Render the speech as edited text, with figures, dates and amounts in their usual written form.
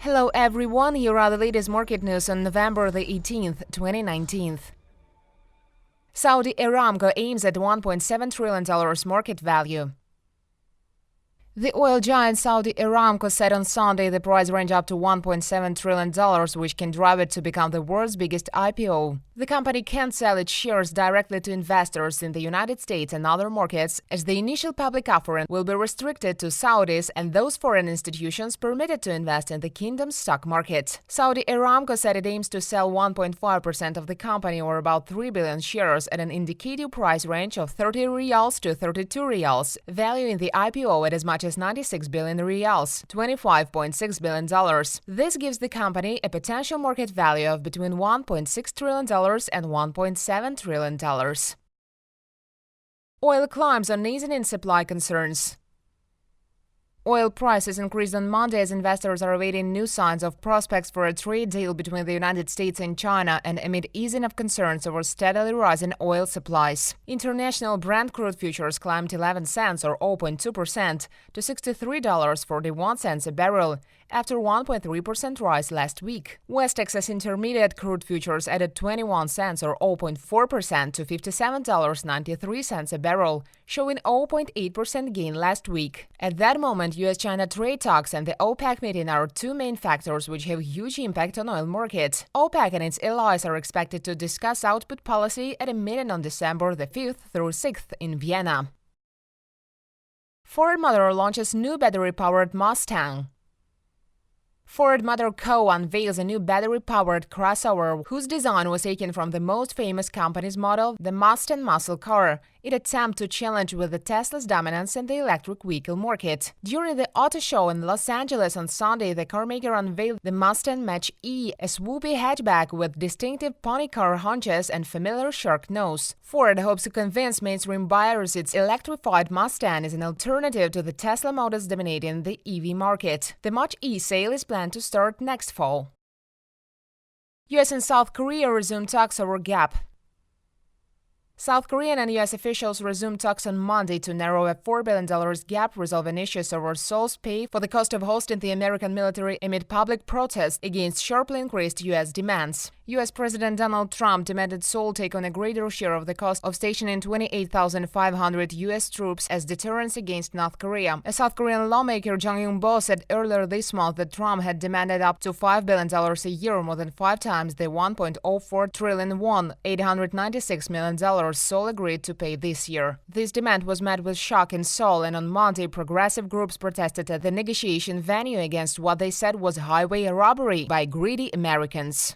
Hello everyone, here are the latest market news on November the 18th, 2019. Saudi Aramco aims at $1.7 trillion market value. The oil giant Saudi Aramco said on Sunday the price range up to $1.7 trillion, which can drive it to become the world's biggest IPO. The company can sell its shares directly to investors in the United States and other markets, as the initial public offering will be restricted to Saudis and those foreign institutions permitted to invest in the kingdom's stock market. Saudi Aramco said it aims to sell 1.5% of the company, or about 3 billion shares, at an indicative price range of 30 riyals to 32 riyals, valuing the IPO at as much as 96 billion riyals, $25.6 billion. This gives the company a potential market value of between $1.6 trillion and $1.7 trillion. Oil climbs on easing supply concerns. Oil prices increased on Monday as investors are awaiting new signs of prospects for a trade deal between the United States and China, and amid easing of concerns over steadily rising oil supplies. International Brent crude futures climbed 11 cents or 0.2% to $63.41 a barrel, after 1.3% rise last week. West Texas Intermediate crude futures added 21 cents or 0.4% to $57.93 a barrel, showing 0.8% gain last week. At that moment, US-China trade talks and the OPEC meeting are two main factors which have huge impact on oil market. OPEC and its allies are expected to discuss output policy at a meeting on December the 5th through 6th in Vienna. Ford Motor launches new battery-powered Mustang. Ford Motor Co. unveils a new battery-powered crossover whose design was taken from the most famous company's model, the Mustang muscle car. It attempts to challenge with the Tesla's dominance in the electric vehicle market. During the auto show in Los Angeles on Sunday, the carmaker unveiled the Mustang Mach-E, a swoopy hatchback with distinctive pony car haunches and familiar shark nose. Ford hopes to convince mainstream buyers its electrified Mustang is an alternative to the Tesla models dominating the EV market. The Mach-E sale is planned to start next fall. US and South Korea resume talks over gap. South Korean and US officials resumed talks on Monday to narrow a $4 billion gap, resolving issues over Seoul's pay for the cost of hosting the American military amid public protests against sharply increased US demands. US President Donald Trump demanded Seoul take on a greater share of the cost of stationing 28,500 US troops as deterrence against North Korea. A South Korean lawmaker, Jang Young-bo, said earlier this month that Trump had demanded up to $5 billion a year, more than 5 times the 1.04 trillion won, $896 million Seoul agreed to pay this year. This demand was met with shock in Seoul, and on Monday, progressive groups protested at the negotiation venue against what they said was highway robbery by greedy Americans.